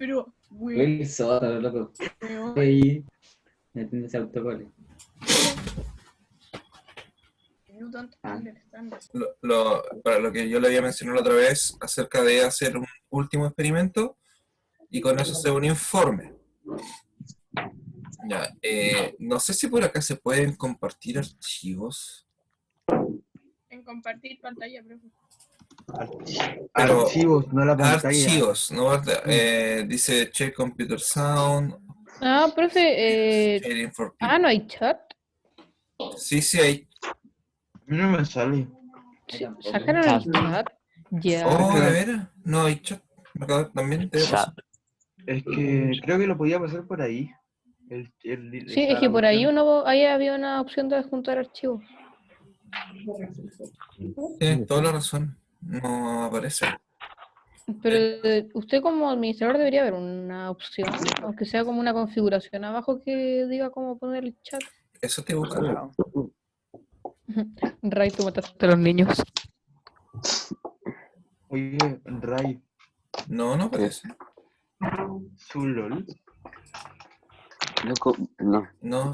Pero, Will Soto, loco. weón. Ahí, metiendo ese autogol. You don't understand. Para lo que yo le había mencionado la otra vez, acerca de hacer un último experimento, y con eso hacer un informe. Ya, no sé si por acá se pueden compartir archivos. En compartir pantalla, profe. Pero- Archivos, no la pantalla. Archivos, ¿no? Dice check computer sound. Ah, profe, Sharing for people. no hay chat. Sí, hay. A mí no me sale. Sí, sacaron el chat. Ya. Oh, ¿de veras? No hay chat. Acá también te Chat. Es que creo que lo podía pasar por ahí. Sí, es que por ahí ahí había una opción de juntar archivos. Tienes toda la razón. No aparece. Pero usted como administrador debería haber una opción, aunque sea como una configuración abajo que diga cómo poner el chat. Eso te busca. Ray, tú mataste a los niños. Oye, Ray, No aparece. su LOL. Loco, no. No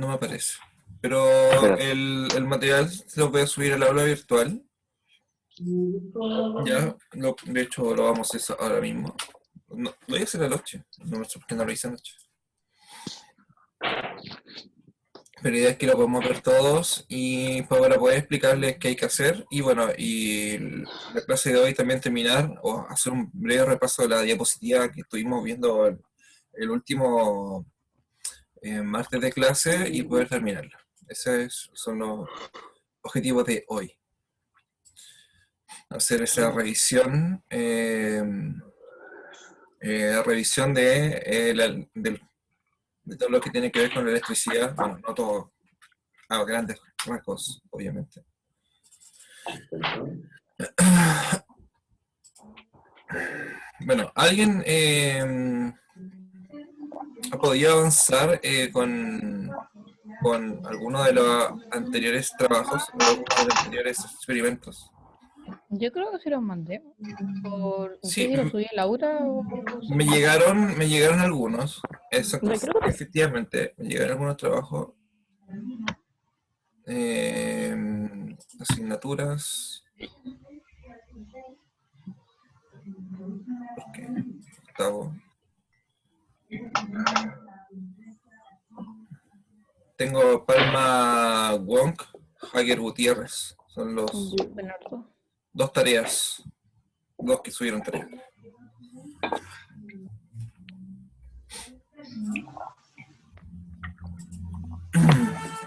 me aparece. Pero Espera. el material se lo voy a subir al aula virtual. Ya, de hecho lo vamos a hacer ahora mismo. No, lo voy a hacer anoche. No sé por qué no lo hice anoche. Pero la idea es que lo podemos ver todos y para poder explicarles qué hay que hacer. Y bueno, y la clase de hoy también terminar o hacer un breve repaso de la diapositiva que estuvimos viendo el último martes de clase y poder terminarla. Esos son los objetivos de hoy. Hacer esa revisión, revisión de todo lo que tiene que ver con la electricidad. Bueno, no todo, a grandes rasgos, obviamente. Bueno, ¿alguien ha podido avanzar con alguno de los anteriores trabajos o algunos de los anteriores experimentos? Yo creo que se los mandé. No sé si lo subí a Laura o... Me llegaron algunos, Yo creo que- efectivamente, me llegaron algunos trabajos, asignaturas, ¿por qué? Octavo. Tengo Palma Wong, Javier Gutiérrez, son los Bernardo. dos tareas, dos que subieron tareas.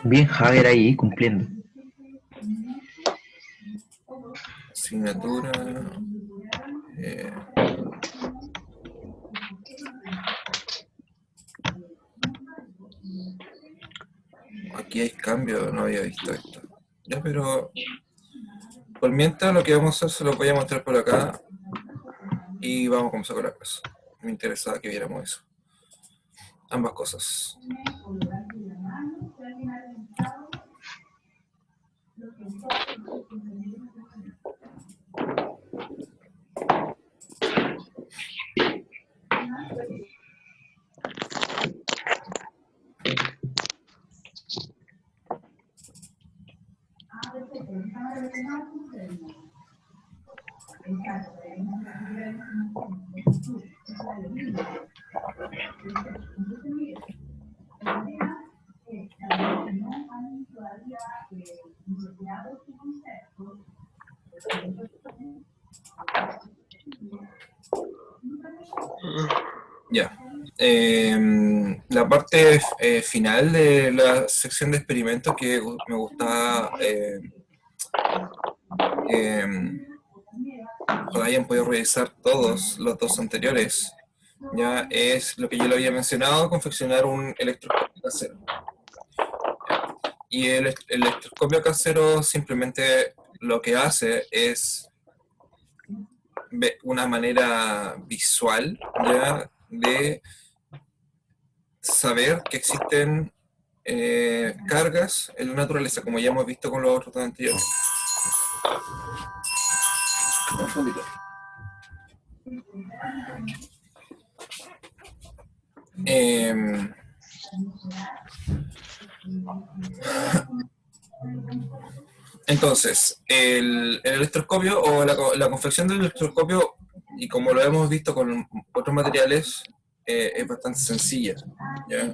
Bien Javier ahí, cumpliendo. Asignatura. Aquí hay cambio, no había visto esto. Ya, pero por mientras lo que vamos a hacer se lo voy a mostrar por acá y vamos a comenzar con la clase. Me interesaba que viéramos eso. Ambas cosas. Ya. La parte final de la sección de experimentos que me gustaba ojalá hayan podido revisar todos los dos anteriores, ya es lo que yo le había mencionado, confeccionar un electroscopio casero. Y el electroscopio casero simplemente lo que hace es una manera visual, ¿ya?, de saber que existen cargas en la naturaleza, como ya hemos visto con los otros anteriores. Un segundito. Em, Entonces, el electroscopio o la confección del electroscopio, y como lo hemos visto con otros materiales, es bastante sencilla. ¿Ya?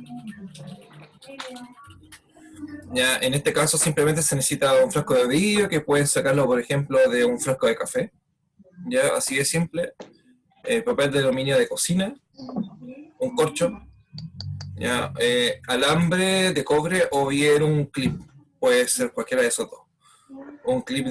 Ya, en este caso simplemente se necesita un frasco de vidrio que pueden sacarlo, por ejemplo, de un frasco de café. ¿Ya? Así de simple. Papel de aluminio de cocina, un corcho, ¿ya? Alambre de cobre o bien un clip. Puede ser cualquiera de esos dos. Un clip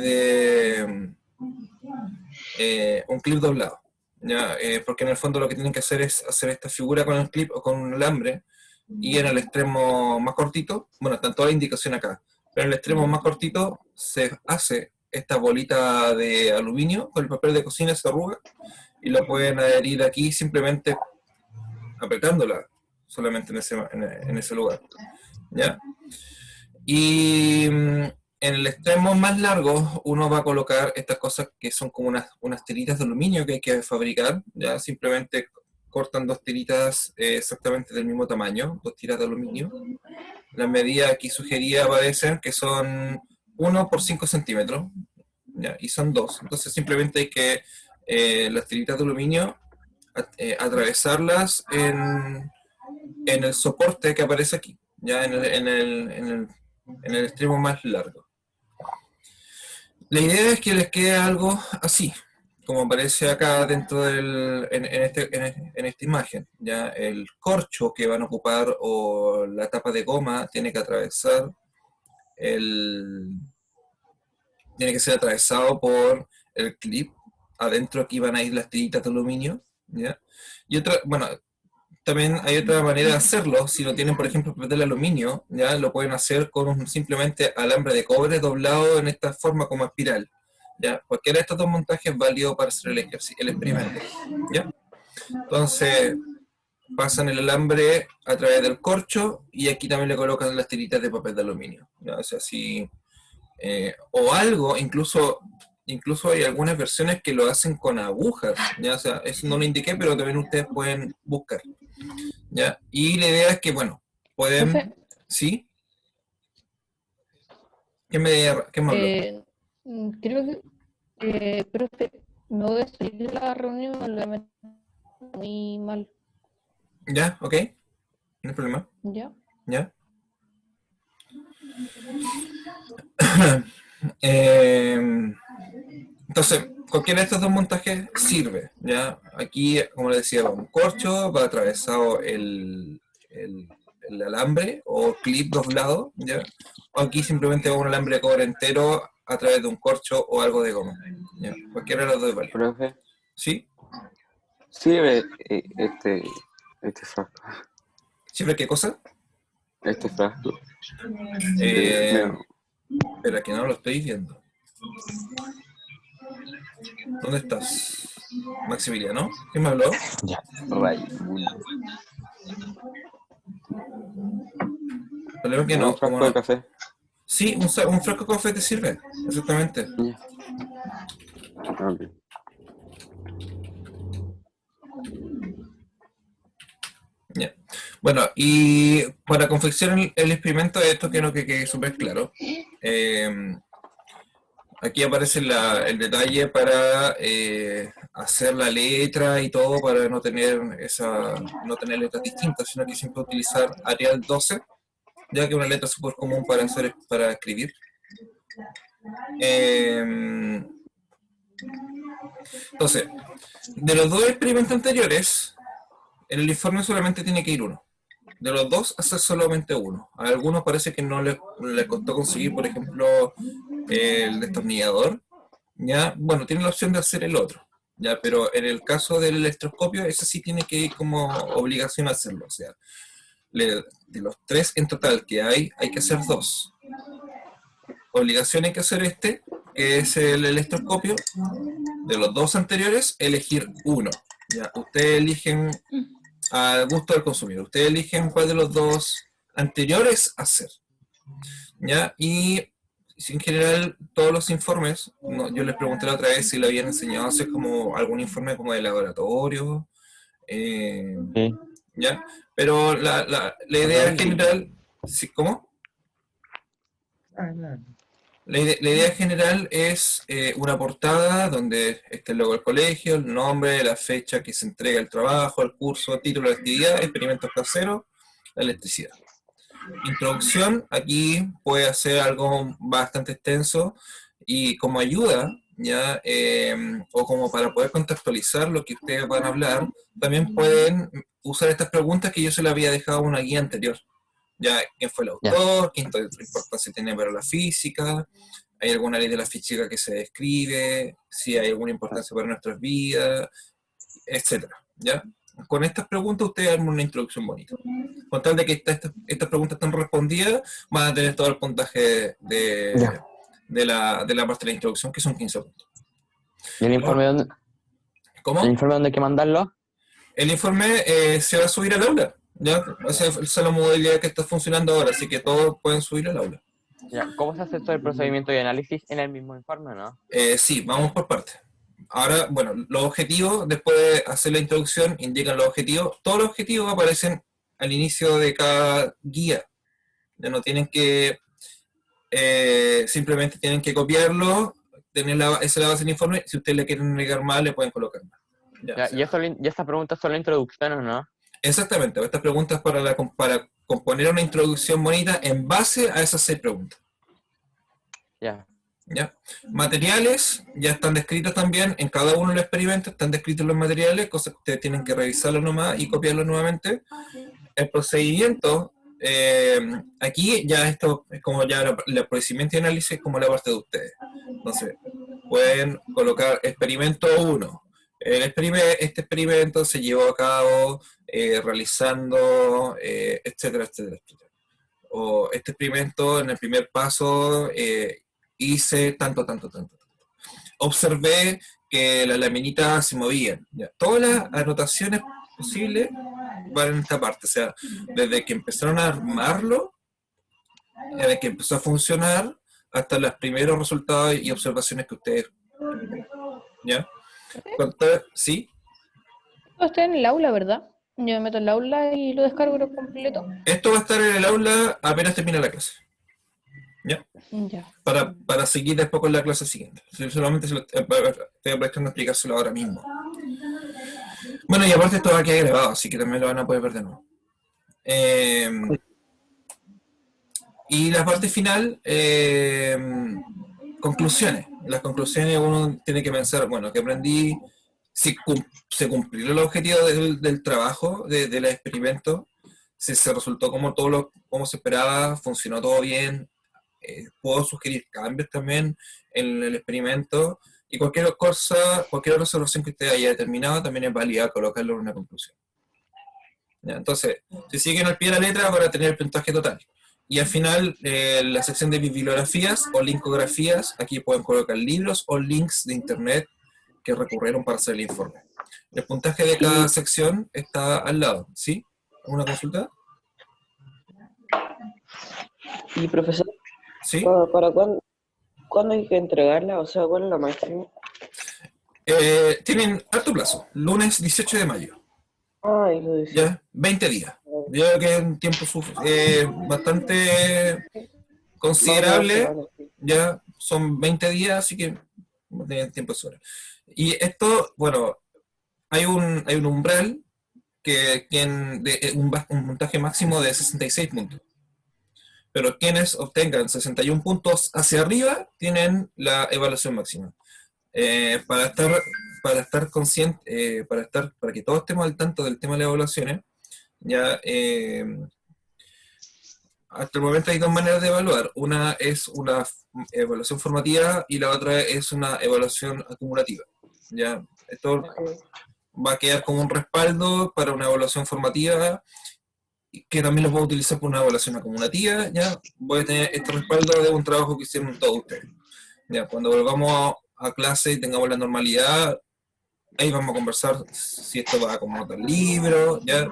doblado, ¿ya? Porque en el fondo lo que tienen que hacer es hacer esta figura con el clip o con un alambre, y en el extremo más cortito, bueno, está toda la indicación acá, pero en el extremo más cortito se hace esta bolita de aluminio con el papel de cocina, se arruga, y lo pueden adherir aquí simplemente apretándola solamente en ese lugar, ¿ya? Y en el extremo más largo uno va a colocar estas cosas que son como unas tiritas de aluminio que hay que fabricar, ¿ya? Simplemente cortan dos tiritas exactamente del mismo tamaño, dos tiras de aluminio. La medida aquí sugerida parecen que son 1 por 5 centímetros, ¿ya? Y son dos. Entonces simplemente hay que las tiritas de aluminio atravesarlas en el soporte que aparece aquí, ya en el extremo más largo. La idea es que les quede algo así, como aparece acá dentro en esta imagen. Ya el corcho que van a ocupar o la tapa de goma tiene que atravesar tiene que ser atravesado por el clip. Adentro aquí van a ir las tiritas de aluminio, ¿ya? Y otra, bueno, también hay otra manera de hacerlo. Si no tienen, por ejemplo, papel de aluminio, ya lo pueden hacer con simplemente alambre de cobre doblado en esta forma como espiral. ¿Ya? Cualquiera de estos dos montajes es válido para hacer el experimento, ¿ya? Entonces, pasan el alambre a través del corcho y aquí también le colocan las tiritas de papel de aluminio, ¿ya? O sea, o algo, incluso hay algunas versiones que lo hacen con agujas, ¿ya? O sea, eso no lo indiqué, pero también ustedes pueden buscar, ¿ya? Y la idea es que, bueno, pueden... Profe. ¿Sí? ¿Qué me habló? Creo que, profe, me voy a salir de la reunión, lo voy a meter muy mal. ¿Ya? ¿Ok? No hay problema. ¿Ya? ¿Ya? Entonces, cualquiera de estos dos montajes sirve, ¿ya? Aquí, como les decía, va un corcho, va atravesado el alambre o clip doblado, ¿ya? O aquí simplemente va un alambre de cobre entero a través de un corcho o algo de goma, ¿ya? Cualquiera de los dos vale. Profe, ¿Sí? sirve este frasco. ¿Sirve qué cosa? Este frasco. Espera, que no lo estoy viendo. ¿Dónde estás? Maximiliano, ¿quién me habló? Ya, Raimundo. Creo que no. Un frasco de café. Sí, un frasco de café te sirve, exactamente. Ya. Ok. Ya. Bueno, y para confeccionar el experimento, esto quiero que quede súper claro. Aquí aparece el detalle para hacer la letra y todo, para no tener letras distintas, sino que siempre utilizar Arial 12, ya que es una letra súper común para escribir. Entonces, de los dos experimentos anteriores, en el informe solamente tiene que ir uno. De los dos, hacer solamente uno. A algunos parece que no le costó conseguir, por ejemplo, el destornillador, ¿ya? Bueno, tiene la opción de hacer el otro, ¿ya? Pero en el caso del electroscopio, ese sí tiene que ir como obligación a hacerlo. O sea, de los 3 en total que hay que hacer 2. Obligación hay que hacer que es el electroscopio. De los 2 anteriores, elegir uno, ¿ya? Ustedes eligen al gusto del consumidor. Ustedes eligen cuál de los 2 anteriores hacer, ¿ya? Y en general, todos los informes, yo les pregunté la otra vez si le habían enseñado a hacer como algún informe como de laboratorio, Sí. ¿ya? Pero la idea general, ¿sí? ¿Cómo? La idea general es una portada donde esté el logo del colegio, el nombre, la fecha que se entrega el trabajo, el curso, título de actividad, experimentos caseros, la electricidad. Introducción, aquí puede hacer algo bastante extenso y como ayuda, ¿ya? O como para poder contextualizar lo que ustedes van a hablar, también pueden usar estas preguntas que yo se las había dejado en una guía anterior. Ya, ¿quién fue el autor? ¿Qué importancia tiene para la física? ¿Hay alguna ley de la física que se describe? ¿Si hay alguna importancia para nuestras vidas? Etcétera, ¿ya? Con estas preguntas ustedes arman una introducción bonita. Con tal de que estas preguntas estén respondidas, van a tener todo el puntaje de la parte de la introducción, que son 15 puntos. ¿Y el informe dónde? ¿Cómo? ¿El informe dónde hay que mandarlo? El informe se va a subir al aula. ¿Ya? Esa es la modalidad que está funcionando ahora, así que todos pueden subir al aula. Ya, ¿cómo se hace todo el procedimiento de análisis en el mismo informe, no? Sí, vamos por partes. Ahora, bueno, los objetivos, después de hacer la introducción, indican los objetivos. Todos los objetivos aparecen al inicio de cada guía. Ya no tienen que, simplemente tienen que copiarlo, tener esa es la base del informe. Si ustedes le quieren agregar más, le pueden colocar más. Ya, Ya, o sea, y estas preguntas son la introducción, ¿o no? exactamente, estas preguntas para componer una introducción bonita en base a esas 6 preguntas. Ya. ¿Ya? Materiales ya están descritos también, en cada uno de los experimentos están descritos los materiales, cosas que ustedes tienen que revisarlo nomás y copiarlo nuevamente. El procedimiento, aquí ya esto es como ya el procedimiento y análisis es como la parte de ustedes. Entonces, pueden colocar experimento 1. Este experimento se llevó a cabo realizando, etcétera, etcétera, etcétera. O este experimento, en el primer paso, hice tanto. Observé que las laminitas se movían. ¿Ya? Todas las anotaciones posibles van en esta parte. O sea, desde que empezaron a armarlo, desde que empezó a funcionar, hasta los primeros resultados y observaciones que ustedes... ¿Ya? ¿Sí? Todo está en el aula, ¿verdad? Yo me meto en el aula y lo descargo completo. Esto va a estar en el aula apenas termina la clase. ¿Ya? Ya. Para seguir después con la clase siguiente. Solamente estoy aprovechando a explicárselo ahora mismo. Bueno, y aparte esto va a quedar grabado, así que también lo van a poder ver de nuevo. Y la parte final, conclusiones. Las conclusiones uno tiene que pensar, bueno, que aprendí, si se cumplió el objetivo del trabajo, del experimento, si se resultó como se esperaba, funcionó todo bien, puedo sugerir cambios también en el experimento, y cualquier otra observación que usted haya determinado también es válida colocarlo en una conclusión. ¿Ya? Entonces, si siguen al pie de la letra van a tener el puntaje total. Y al final, la sección de bibliografías o linkografías, aquí pueden colocar libros o links de internet que recurrieron para hacer el informe. El puntaje de cada sección está al lado, ¿sí? ¿Alguna consulta? Y profesor, ¿Sí? ¿para cuándo hay que entregarla? O sea, ¿cuál es la máxima? Tienen alto plazo, lunes 18 de mayo. Ay, lo decía. Ya, 20 días. Yo creo que es un tiempo bastante considerable. Ya son 20 días, así que tienen tiempo de sobra. Y esto, bueno, hay un umbral un puntaje máximo de 66 puntos. Pero quienes obtengan 61 puntos hacia arriba tienen la evaluación máxima. Para estar consciente, para que todos estemos al tanto del tema de las evaluaciones, ya hasta el momento hay 2 maneras de evaluar. Una es una evaluación formativa y la otra es una evaluación acumulativa. Ya esto va a quedar como un respaldo para una evaluación formativa, que también lo puedo utilizar por una evaluación acumulativa. Ya voy a tener este respaldo de un trabajo que hicieron todos ustedes. Ya cuando volvamos a clase y tengamos la normalidad, ahí vamos a conversar si esto va como otro libro, ya.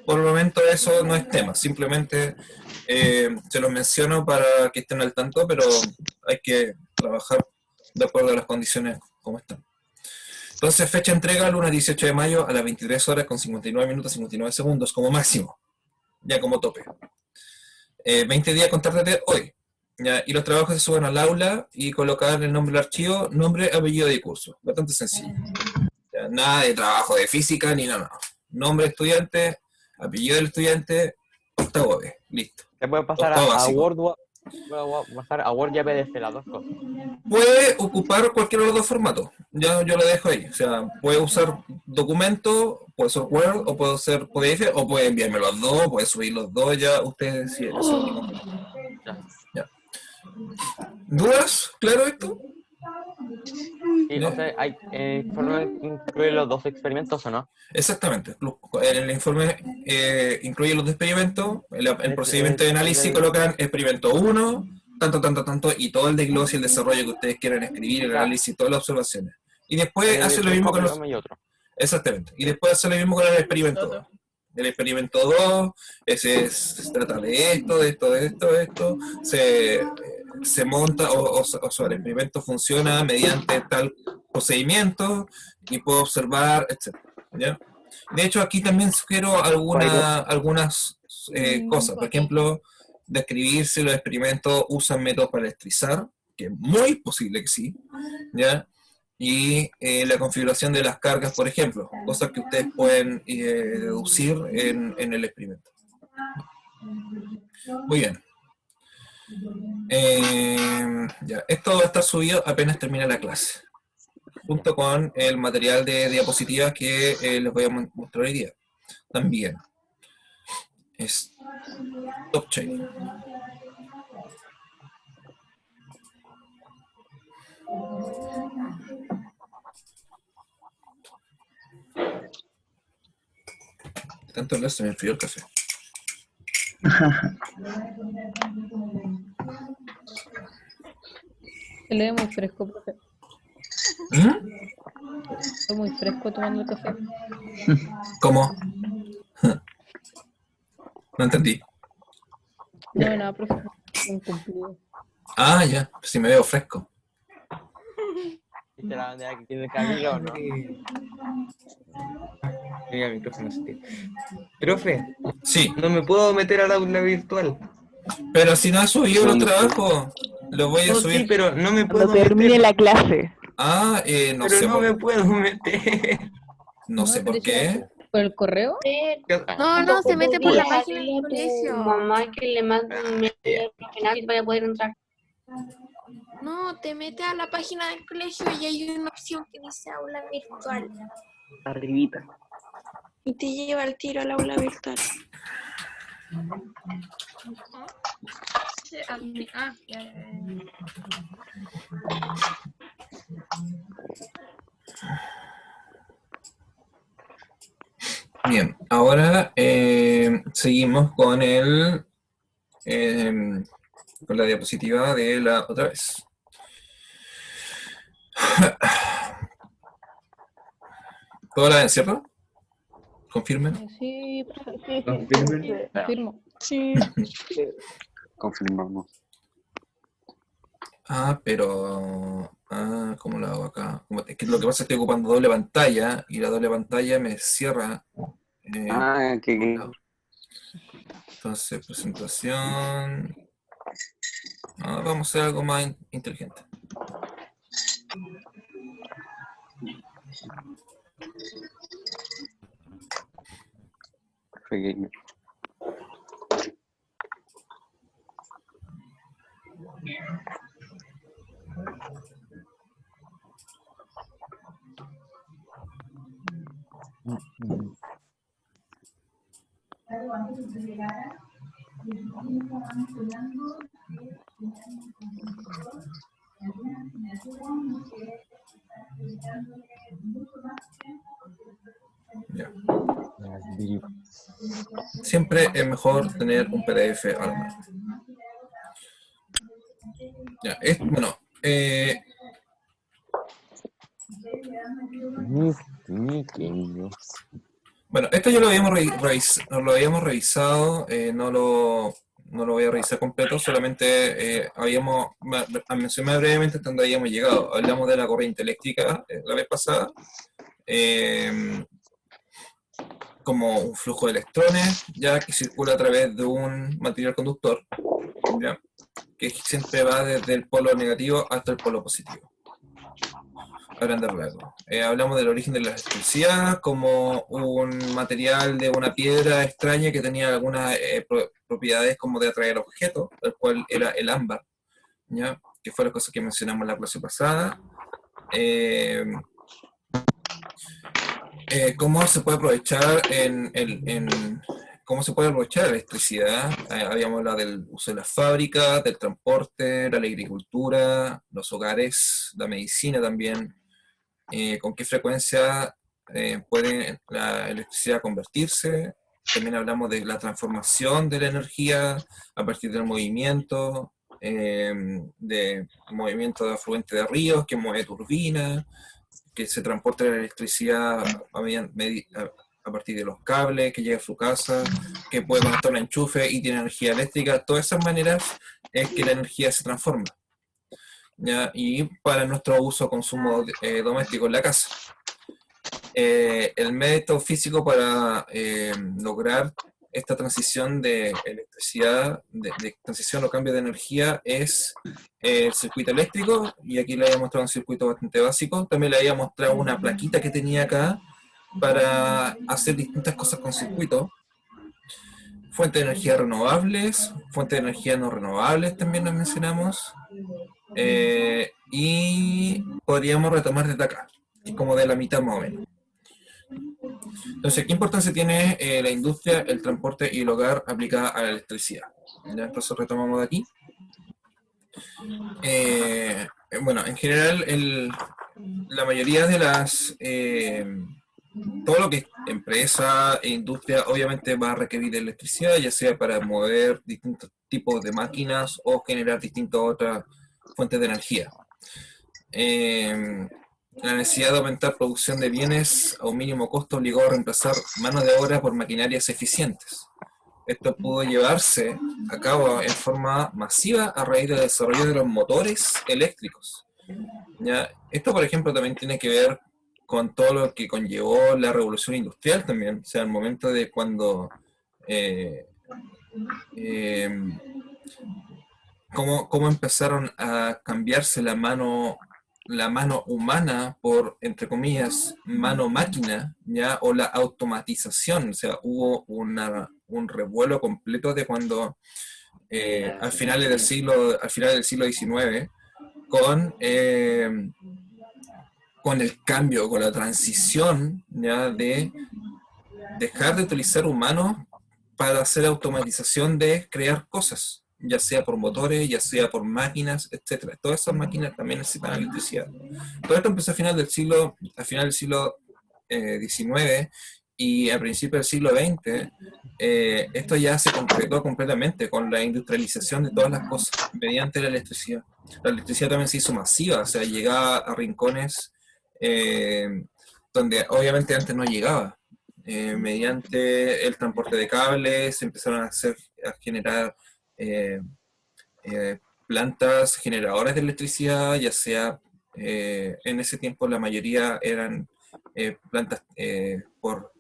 Por el momento eso no es tema, simplemente se los menciono para que estén al tanto, pero hay que trabajar de acuerdo a las condiciones como están. Entonces, fecha de entrega, lunes 18 de mayo a las 23 horas con 59 minutos 59 segundos como máximo, ya como tope. 20 días contar desde hoy. ¿Ya? Y los trabajos se suben al aula y colocar el nombre del archivo, nombre, apellido de curso. Bastante sencillo. ¿Ya? Nada de trabajo de física ni nada. Nombre del estudiante, apellido del estudiante, octavo B. Listo. Se puede pasar Octavo a básico. Word, pasar a Word y a PDF, las dos cosas. Puede ocupar cualquiera de los dos formatos. Ya yo lo dejo ahí. O sea, puede usar documento, puede ser Word, o puede ser PDF, o puede enviarme los dos, puede subir los dos, ya ustedes deciden. Eso no hay ningún problema. Ya. ¿Dudas? ¿Claro esto? Sí, o sea, hay informe que incluye los dos experimentos, ¿o no? Exactamente. El informe incluye los dos experimentos. El procedimiento de análisis colocan experimento 1, tanto, y todo el desglose y el desarrollo que ustedes quieran escribir, el análisis, todas las observaciones. Y después hacen lo mismo con los... Y otro. Exactamente. Y después hacen lo mismo con el experimento 2. El experimento 2, se trata de esto, se monta, o sea, el experimento funciona mediante tal procedimiento y puedo observar, etc. ¿Ya? De hecho, aquí también sugiero algunas cosas. Por ejemplo, describir si los experimentos usan métodos para estrizar, que es muy posible que sí, ¿ya? Y la configuración de las cargas, por ejemplo, cosas que ustedes pueden deducir en el experimento. Muy bien. Ya, esto va a estar subido apenas termine la clase, junto con el material de diapositivas que les voy a mostrar hoy día. También. Stop sharing. Tanto hablar se me enfrió el café. Se le ve muy fresco, profe. Estoy muy fresco tomando el café. ¿Cómo? No entendí. No, nada, profe. Un cumplido. Ah, ya. Si me veo fresco. ¿Viste la bandera que tiene Camilo, no? Mira, el micrófono se tira. Profe, Sí, no me puedo meter al aula virtual. pero si no has subido los trabajos, los voy a No, sí, subir. pero no me puedo Cuando termine meter. la clase. Ah, no Pero sé no me puedo meter. no sé por qué. ¿Por el correo? No, se mete por la Dile página del a tu colegio. mamá que le mande un mensaje profesional y vaya a poder entrar. No, te metes a la página del colegio y hay una opción que dice aula virtual. Arribita. Y te lleva al tiro al aula virtual. Bien, ahora seguimos con con la diapositiva de la otra vez. ¿Todo la ven, cierto? ¿Confirmen? Sí, profe. Confirmen. Confirmo. Sí. Confirmamos. Pero... ¿cómo lo hago acá? Es que lo que pasa es que estoy ocupando doble pantalla y la doble pantalla me cierra. Entonces, presentación... vamos a hacer algo más inteligente. Ya. Siempre es mejor tener un PDF a la mano. Ya, bueno, bueno, esto ya lo habíamos revisado, no lo voy a revisar completo, solamente mencioné brevemente hasta donde habíamos llegado. Hablamos de la corriente eléctrica la vez pasada, como un flujo de electrones, ya que circula a través de un material conductor, ¿ya? Que siempre va desde el polo negativo hasta el polo positivo. A grandes rasgos. Hablamos del origen de la electricidad como un material de una piedra extraña que tenía algunas propiedades como de atraer objetos, el cual era el ámbar, ¿ya? Que fue la cosa que mencionamos en la clase pasada. ¿Cómo se puede aprovechar cómo se puede aprovechar la electricidad? Habíamos hablado del uso de las fábricas, del transporte, la agricultura, los hogares, la medicina también. Con qué frecuencia puede la electricidad convertirse. También hablamos de la transformación de la energía a partir del movimiento, de afluente de ríos que mueve turbinas, que se transporta la electricidad a partir de los cables, que llega a su casa, que puede conectar un enchufe y tiene energía eléctrica. Todas esas maneras es que la energía se transforma, ¿ya? Y para nuestro uso, consumo doméstico en la casa. El método físico para lograr esta transición de electricidad, de transición o cambio de energía, es el circuito eléctrico, y aquí le había mostrado un circuito bastante básico. También le había mostrado una plaquita que tenía acá para hacer distintas cosas con circuito. Fuentes de energía renovables, fuentes de energía no renovables también las mencionamos. Y podríamos retomar desde acá, como de la mitad más o menos. Entonces, ¿qué importancia tiene la industria, el transporte y el hogar aplicada a la electricidad? ¿Ya? Entonces retomamos de aquí. Bueno, en general, la mayoría de las... todo lo que es empresa e industria obviamente va a requerir electricidad, ya sea para mover distintos tipos de máquinas o generar distintas otras fuentes de energía. La necesidad de aumentar producción de bienes a un mínimo costo obligó a reemplazar mano de obra por maquinarias eficientes. Esto pudo llevarse a cabo en forma masiva a raíz del desarrollo de los motores eléctricos. ¿Ya? Esto, por ejemplo, también tiene que ver con todo lo que conllevó la revolución industrial también, o sea, el momento de cuando cómo empezaron a cambiarse la mano humana por, entre comillas, mano máquina, ¿ya? O la automatización. O sea, hubo un revuelo completo de cuando al final del siglo XIX, con el cambio, con la transición, ¿ya? De dejar de utilizar humanos para hacer automatización de crear cosas, ya sea por motores, ya sea por máquinas, etcétera. Todas esas máquinas también necesitan electricidad. Todo esto empezó a final del siglo XIX y a principios del siglo XX. Esto ya se concretó completamente con la industrialización de todas las cosas mediante la electricidad. La electricidad también se hizo masiva, o sea, llegaba a rincones donde obviamente antes no llegaba. Mediante el transporte de cables se empezaron a generar plantas generadoras de electricidad, ya sea en ese tiempo la mayoría eran plantas por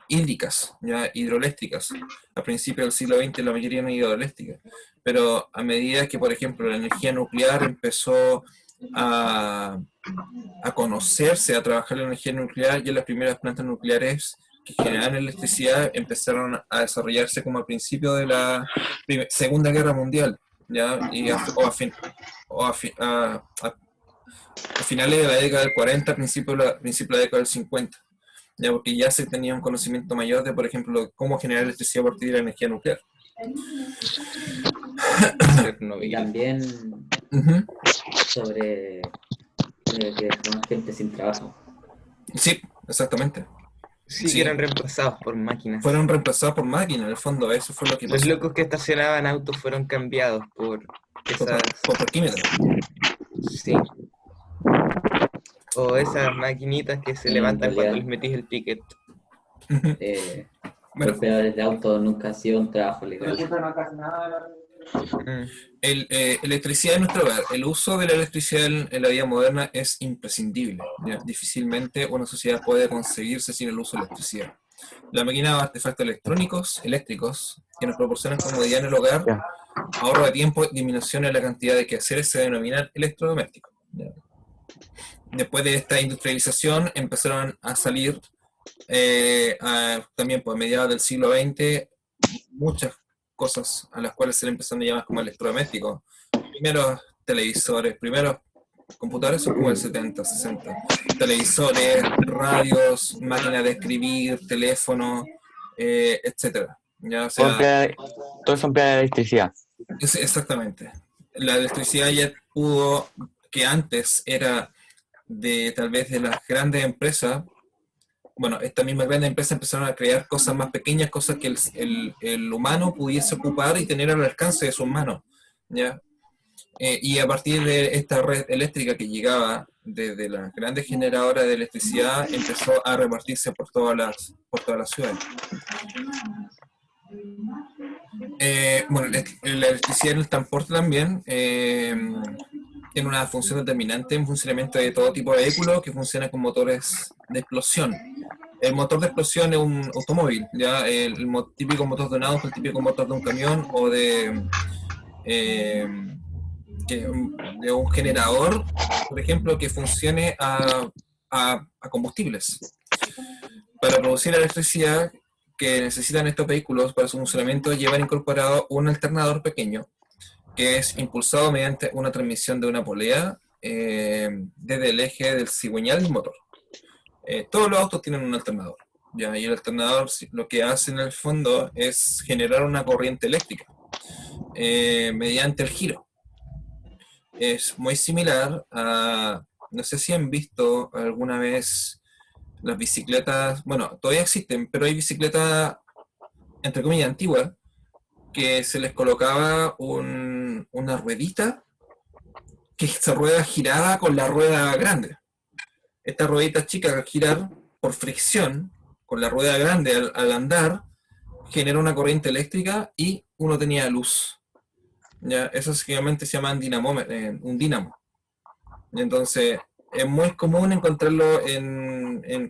hídricas, ya hidroeléctricas. A principios del siglo XX la mayoría eran hidroeléctricas, pero a medida que, por ejemplo, la energía nuclear empezó a conocerse, a trabajar la energía nuclear, ya las primeras plantas nucleares que generaban electricidad empezaron a desarrollarse como al principio de la Segunda Guerra Mundial, ¿ya? Y a finales de la década del 40, principio de la década del 50, ¿ya? Porque ya se tenía un conocimiento mayor de, por ejemplo, cómo generar electricidad a partir de la energía nuclear. Y también sobre que dejamos gente sin trabajo. Sí, exactamente. Sí, eran reemplazados por máquinas. Fueron reemplazados por máquinas, en el fondo, eso fue lo que pasó. Los locos que estacionaban autos fueron cambiados por esas... por parquímetros. Sí. O esas maquinitas que se levantan cuando les metís el ticket. Los peores de auto nunca ha sido un trabajo legal. Electricidad en nuestro hogar. El uso de la electricidad en la vida moderna es imprescindible. ¿Ya? Difícilmente una sociedad puede conseguirse sin el uso de electricidad. La máquina o artefactos eléctricos que nos proporcionan comodidad en el hogar, ahorro de tiempo, disminución en la cantidad de quehaceres se denominan electrodomésticos. ¿Ya? Después de esta industrialización empezaron a salir también por mediados del siglo XX muchas cosas a las cuales se le empezaron a llamar como electrodomésticos. Primeros televisores, primeros computadores son como el 70, 60. Televisores, radios, máquinas de escribir, teléfono, etcétera. ¿Ya? O sea, todo eso emplea electricidad. Exactamente. La electricidad ya pudo, que antes era de tal vez de las grandes empresas, bueno, estas mismas grandes empresas empezaron a crear cosas más pequeñas, cosas que el humano pudiese ocupar y tener al alcance de sus manos, ¿ya? Y a partir de esta red eléctrica que llegaba desde las grandes generadoras de electricidad, empezó a repartirse por todas las ciudades. Bueno, la electricidad en el transporte también tiene una función determinante en funcionamiento de todo tipo de vehículos que funcionan con motores de explosión. El motor de explosión es un automóvil, ¿ya? El típico motor de un auto, el típico motor de un camión o de un generador, por ejemplo, que funcione a combustibles. Para producir electricidad que necesitan estos vehículos para su funcionamiento llevan incorporado un alternador pequeño que es impulsado mediante una transmisión de una polea desde el eje del cigüeñal del motor. Todos los autos tienen un alternador, ¿ya? Y el alternador lo que hace en el fondo es generar una corriente eléctrica mediante el giro. Es muy similar a, no sé si han visto alguna vez las bicicletas, bueno, todavía existen, pero hay bicicletas, entre comillas, antiguas, que se les colocaba una ruedita que esa rueda giraba con la rueda grande. Esta ruedita chica al girar por fricción con la rueda grande al andar genera una corriente eléctrica y uno tenía luz. ¿Ya? Eso seguramente se llama un dínamo. Entonces es muy común encontrarlo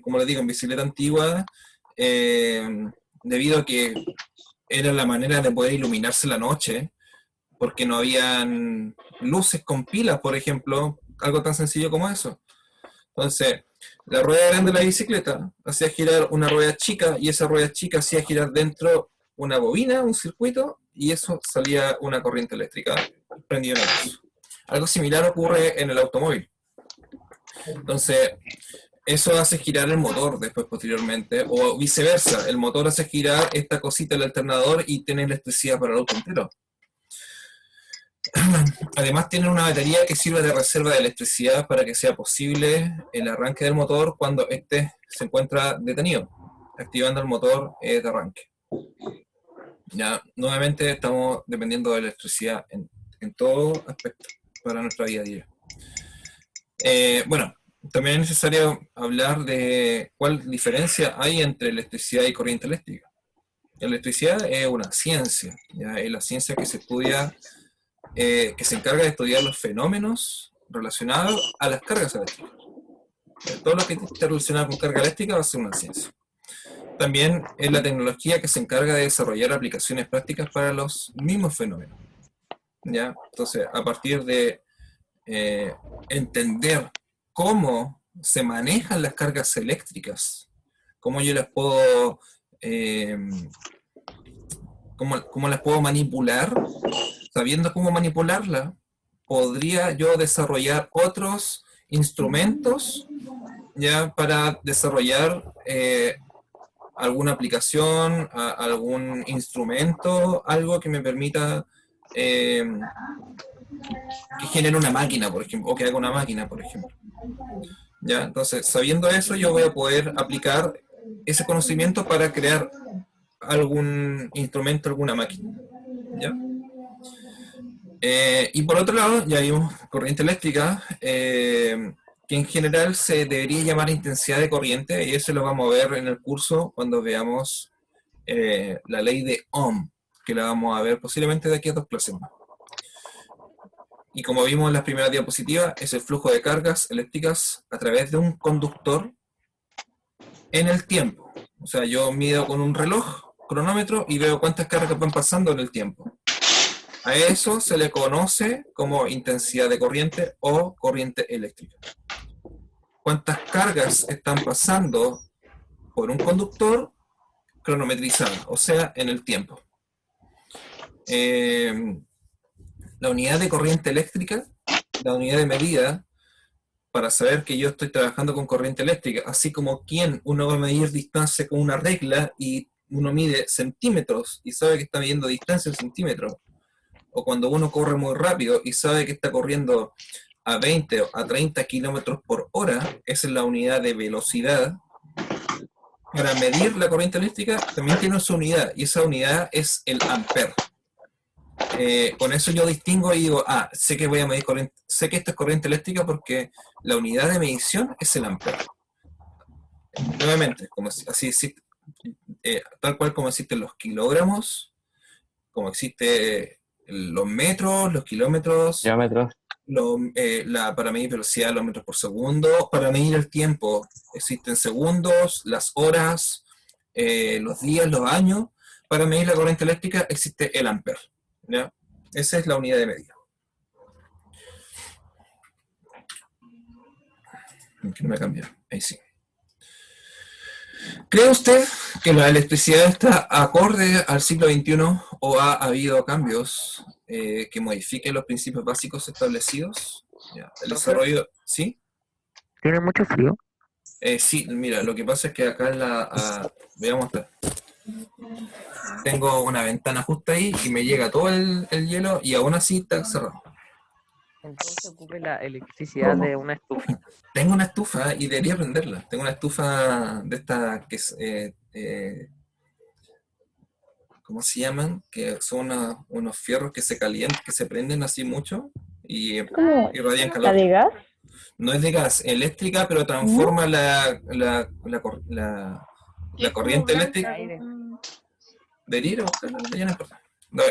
como les digo, en bicicleta antigua, debido a que era la manera de poder iluminarse la noche, porque no habían luces con pilas, por ejemplo, algo tan sencillo como eso. Entonces, la rueda grande de la bicicleta hacía girar una rueda chica, y esa rueda chica hacía girar dentro una bobina, un circuito, y eso salía una corriente eléctrica, prendía una luz. Algo similar ocurre en el automóvil. Entonces, eso hace girar el motor después, posteriormente, o viceversa, el motor hace girar esta cosita del alternador y tiene electricidad para el auto entero. Además tiene una batería que sirve de reserva de electricidad para que sea posible el arranque del motor cuando éste se encuentra detenido, activando el motor de arranque. Ya, nuevamente estamos dependiendo de electricidad en todo aspecto para nuestra vida a día. Bueno, también es necesario hablar de cuál diferencia hay entre electricidad y corriente eléctrica. La electricidad es una ciencia, ¿ya? Es la ciencia que se estudia, que se encarga de estudiar los fenómenos relacionados a las cargas eléctricas. Todo lo que esté relacionado con carga eléctrica va a ser una ciencia. También es la tecnología que se encarga de desarrollar aplicaciones prácticas para los mismos fenómenos, ¿ya? Entonces, a partir de entender cómo se manejan las cargas eléctricas, cómo yo las puedo, cómo las puedo manipular, sabiendo cómo manipularla, podría yo desarrollar otros instrumentos ya para desarrollar alguna aplicación, algún instrumento, algo que me permita que genere una máquina, por ejemplo, o que haga una máquina, por ejemplo. ¿Ya? Entonces, sabiendo eso, yo voy a poder aplicar ese conocimiento para crear algún instrumento, alguna máquina. ¿Ya? Y por otro lado, ya vimos corriente eléctrica, que en general se debería llamar intensidad de corriente, y eso lo vamos a ver en el curso cuando veamos la ley de Ohm. que la vamos a ver posiblemente de aquí a 2 clases más. Y como vimos en las primeras diapositivas, es el flujo de cargas eléctricas a través de un conductor en el tiempo. O sea, yo mido con un reloj, cronómetro, y veo cuántas cargas van pasando en el tiempo. A eso se le conoce como intensidad de corriente o corriente eléctrica. Cuántas cargas están pasando por un conductor cronometrizada, o sea, en el tiempo. La unidad de corriente eléctrica, la unidad de medida, para saber que yo estoy trabajando con corriente eléctrica, así como uno va a medir distancia con una regla y uno mide centímetros y sabe que está midiendo distancia en centímetros, o cuando uno corre muy rápido y sabe que está corriendo a 20 o a 30 kilómetros por hora, esa es la unidad de velocidad. Para medir la corriente eléctrica también tiene su unidad, y esa unidad es el ampere. Con eso yo distingo y digo, sé que voy a medir corriente, sé que esto es corriente eléctrica porque la unidad de medición es el ampere. Nuevamente, tal cual como existen los kilogramos, como existe los metros, los kilómetros, para medir velocidad, los metros por segundo, para medir el tiempo, existen segundos, las horas, los días, los años. Para medir la corriente eléctrica existe el ampere, ¿ya? Esa es la unidad de medida. Que no me cambia, ahí sí. ¿Cree usted que la electricidad está acorde al siglo XXI o ha habido cambios que modifiquen los principios básicos establecidos? Ya, el desarrollo, ¿sí? ¿Tiene mucho frío? Sí, mira, lo que pasa es que acá veamos acá. Tengo una ventana justo ahí y me llega todo el hielo y aún así está cerrado. Entonces ocupe la electricidad de una estufa. Tengo una estufa y debería prenderla. Tengo una estufa de esta que es, ¿cómo se llaman? Que son unos fierros que se calientan, que se prenden así mucho y irradian calor. ¿La de gas? No es de gas, eléctrica, pero transforma la corriente eléctrica. ¿De ir a buscarla? Ya no importa. No,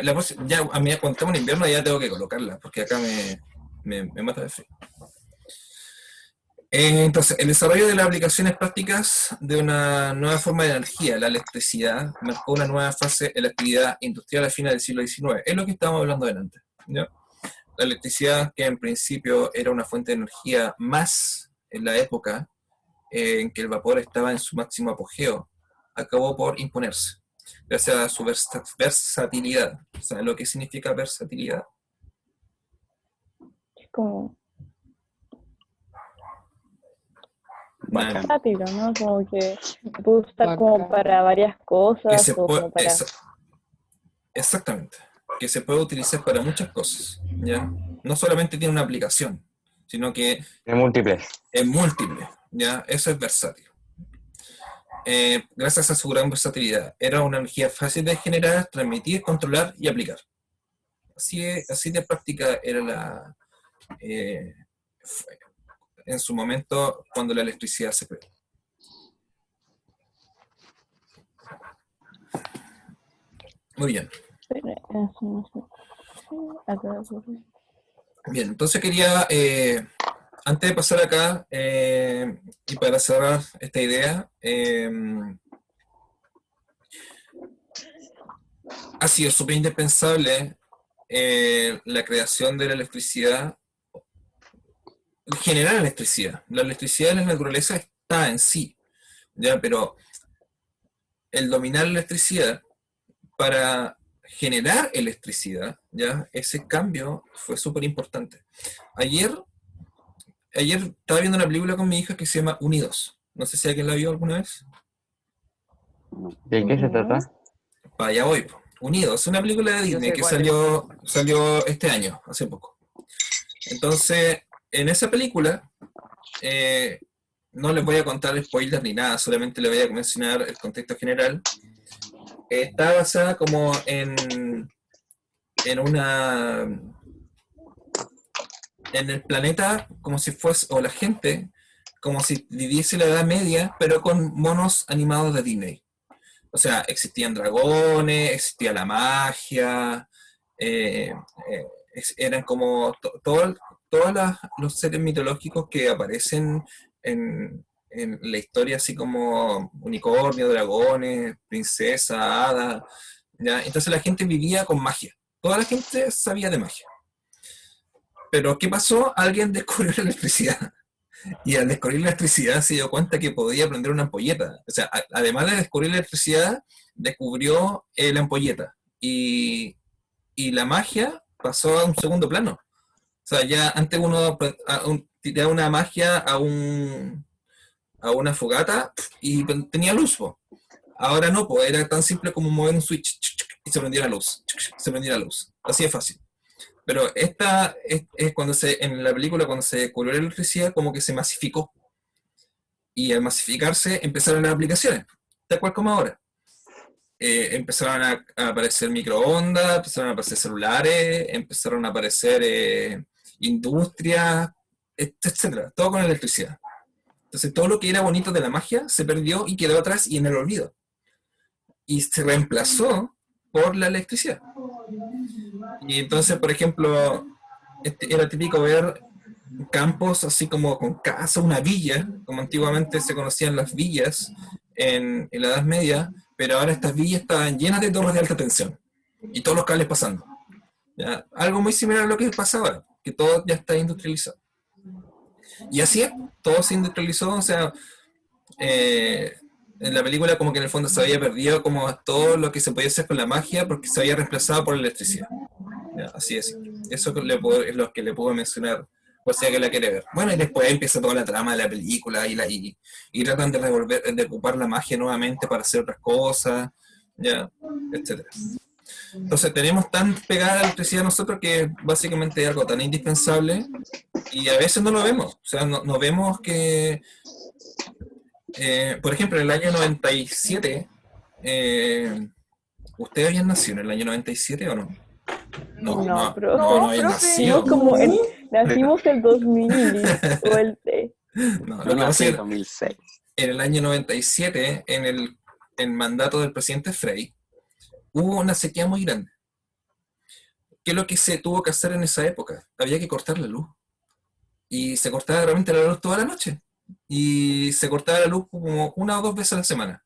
ya a mí cuando estamos en invierno ya tengo que colocarla, porque acá me mata de frío. Entonces, el desarrollo de las aplicaciones prácticas de una nueva forma de energía, la electricidad, marcó una nueva fase en la actividad industrial a fines del siglo XIX. Es lo que estábamos hablando delante, ¿ya? La electricidad, que en principio era una fuente de energía más en la época en que el vapor estaba en su máximo apogeo, acabó por imponerse, gracias a su versatilidad. ¿Sabes lo que significa versatilidad? Como versátil, ¿no? Como que puede usar como para varias cosas o como para... Exactamente, que se puede utilizar para muchas cosas, ¿ya? No solamente tiene una aplicación, sino que es múltiple. Es múltiple, ¿ya? Eso es versátil. Gracias a su gran versatilidad, era una energía fácil de generar, transmitir, controlar y aplicar. Así de práctica era en su momento cuando la electricidad se creó. Muy bien. Bien, entonces quería, antes de pasar acá, y para cerrar esta idea, ha sido súper indispensable la creación de la electricidad, generar electricidad. La electricidad en la naturaleza está en sí, ¿ya? Pero el dominar la electricidad para generar electricidad, ¿ya? Ese cambio fue súper importante. Ayer estaba viendo una película con mi hija que se llama Unidos. No sé si alguien la vio alguna vez. ¿De qué se trata? Para allá voy. Unidos, una película de Disney que salió este año, hace poco. Entonces, en esa película, no les voy a contar spoilers ni nada, solamente les voy a mencionar el contexto general. Está basada como en el planeta, como si fuese, o la gente, como si viviese la Edad Media, pero con monos animados de Disney. O sea, existían dragones, existía la magia, eran como todos los seres mitológicos que aparecen en la historia, así como unicornio, dragones, princesa, hada, ¿ya? Entonces la gente vivía con magia. Toda la gente sabía de magia. Pero ¿qué pasó? Alguien descubrió la electricidad. Y al descubrir la electricidad se dio cuenta que podía prender una ampolleta. O sea, además de descubrir la electricidad, descubrió la ampolleta. Y la magia pasó a un segundo plano. O sea, ya antes uno tiraba una magia a una fogata y tenía luz, po. Ahora no, pues era tan simple como mover un switch y se prendía la luz. Se prendía la luz. Así de fácil. Pero esta es cuando en la película, cuando se descubrió la electricidad, como que se masificó. Y al masificarse empezaron las aplicaciones, tal cual como ahora. Empezaron a aparecer microondas, empezaron a aparecer celulares, empezaron a aparecer industrias, etcétera, todo con electricidad. Entonces todo lo que era bonito de la magia se perdió y quedó atrás y en el olvido. Y se reemplazó por la electricidad. Y entonces, por ejemplo, era típico ver campos así como con casa, una villa, como antiguamente se conocían las villas en la Edad Media, pero ahora estas villas estaban llenas de torres de alta tensión y todos los cables pasando. ¿Ya? Algo muy similar a lo que pasa ahora, que todo ya está industrializado. Y así es, todo se industrializó, o sea, en la película como que en el fondo se había perdido como todo lo que se podía hacer con la magia porque se había reemplazado por la electricidad. ¿Ya? Así es. Eso es lo que le puedo mencionar, por si alguien la quiere ver. Bueno, y después empieza toda la trama de la película y tratan de ocupar la magia nuevamente para hacer otras cosas, ya, etcétera. Entonces tenemos tan pegada la electricidad nosotros que básicamente es algo tan indispensable y a veces no lo vemos. O sea, no vemos que, por ejemplo, en el año 97, ¿ustedes habían nacido en el año 97 o no? No habían nacido. Nacimos el 2000 o el No, lo que pasa es que 2006. En el año 97, en el mandato del presidente Frei, hubo una sequía muy grande. ¿Qué es lo que se tuvo que hacer en esa época? Había que cortar la luz. Y se cortaba realmente la luz toda la noche. Y se cortaba la luz como 1 o 2 veces a la semana.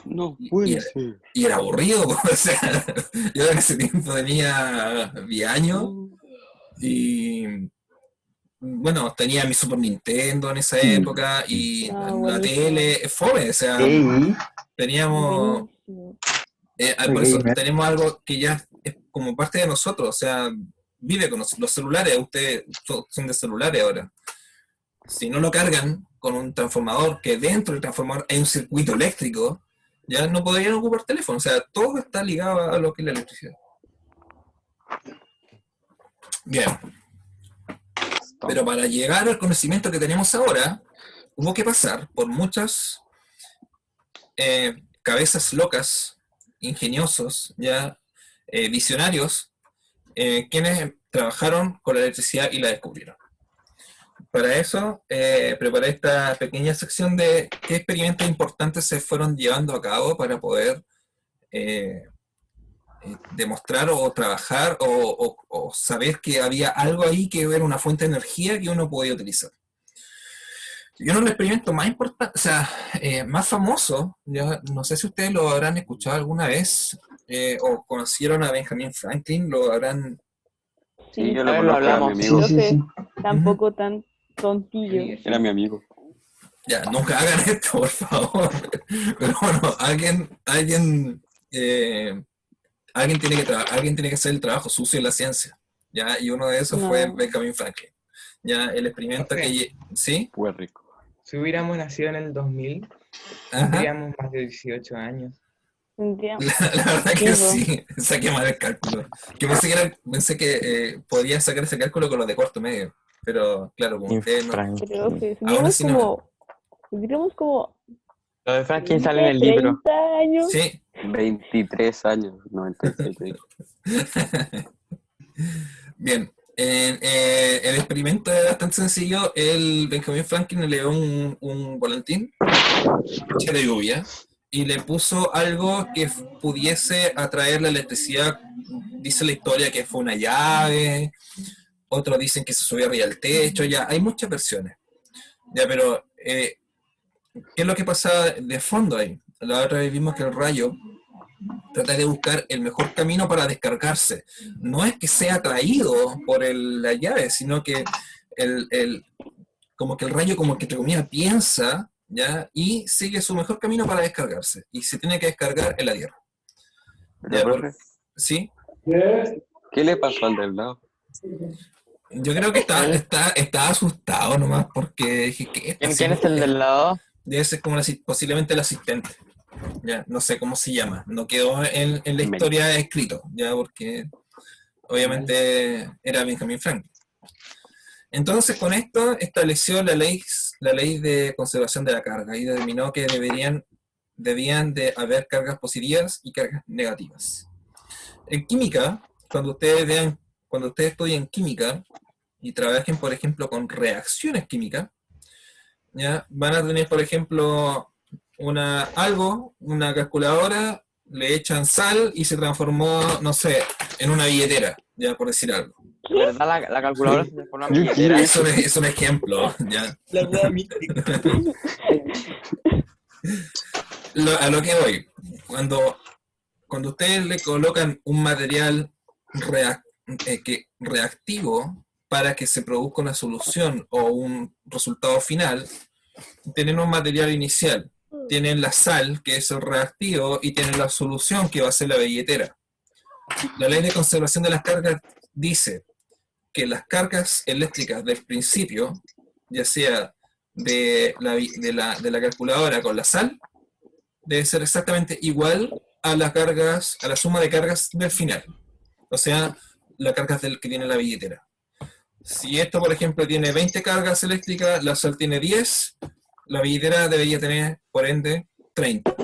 No puede ser. Y era aburrido, o sea, yo en ese tiempo tenía 10 años y bueno, tenía mi Super Nintendo en esa época y la tele, fome, o sea, teníamos, por eso tenemos algo que ya es como parte de nosotros, o sea, vive con los celulares, ustedes son de celulares ahora. Si no lo cargan con un transformador, que dentro del transformador hay un circuito eléctrico, ya no podrían ocupar teléfono, o sea, todo está ligado a lo que es la electricidad. Bien. Pero para llegar al conocimiento que tenemos ahora, hubo que pasar por muchas cabezas locas, ingeniosos, ya visionarios, quienes trabajaron con la electricidad y la descubrieron. Para eso, preparé esta pequeña sección de qué experimentos importantes se fueron llevando a cabo para poder demostrar o trabajar o saber que había algo ahí que era una fuente de energía que uno podía utilizar. Y uno de los experimentos más importantes, o sea, más famosos, yo no sé si ustedes lo habrán escuchado alguna vez o conocieron a Benjamin Franklin, lo habrán... Sí, yo lo hablamos. Creo que tampoco tan tontillo. Era mi amigo. Ya, nunca hagan esto, por favor. Pero bueno, alguien tiene que hacer el trabajo sucio de la ciencia, ¿ya? Y uno de esos fue Benjamin Franklin. Ya, el experimento ¿sí? Fue rico. Si hubiéramos nacido en el 2000, tendríamos más de 18 años. La verdad que sí, saqué mal el cálculo. Yo pensé que podía sacar ese cálculo con los de cuarto medio, pero claro, como ustedes no. Tendríamos como Lo de Franklin sale en el libro. 30 años. Sí. 23 años, 97. Bien. El experimento es bastante sencillo. El Benjamin Franklin le dio un volantín de lluvia y le puso algo que pudiese atraer la electricidad. Dice la historia que fue una llave, otros dicen que se subió arriba al techo, ya, hay muchas versiones. Ya, pero, ¿qué es lo que pasa de fondo ahí? La otra vez vimos que el rayo trata de buscar el mejor camino para descargarse. No es que sea atraído por la llave, sino que como que el rayo, como que entre comillas, piensa, ¿ya? Y sigue su mejor camino para descargarse. Y se tiene que descargar en la Tierra. ¿Ya, profe? ¿Sí? ¿Qué le pasó al del lado? Yo creo que está asustado nomás porque dije que... ¿Quién es el del lado? Debe ser como posiblemente el asistente. Ya, no sé cómo se llama. No quedó en la historia escrito, ya, porque obviamente era Benjamin Franklin. Entonces, con esto estableció la ley de conservación de la carga y determinó que debían de haber cargas positivas y cargas negativas. En química, cuando ustedes estudien química y trabajen, por ejemplo, con reacciones químicas, ¿ya? Van a tener, por ejemplo, una calculadora, le echan sal y se transformó, no sé, en una billetera, ya, por decir algo. ¿Verdad? La calculadora se transforma en billetera. Es un ejemplo, ya. A lo que voy, cuando ustedes le colocan un material reactivo para que se produzca una solución o un resultado final, tienen un material inicial, tienen la sal, que es el reactivo, y tienen la solución, que va a ser la billetera. La ley de conservación de las cargas dice que las cargas eléctricas del principio, ya sea de la calculadora con la sal, debe ser exactamente igual a la suma de cargas del final. O sea, las cargas que tiene la billetera. Si esto, por ejemplo, tiene 20 cargas eléctricas, la sal tiene 10, la billetera debería tener, por ende, 30.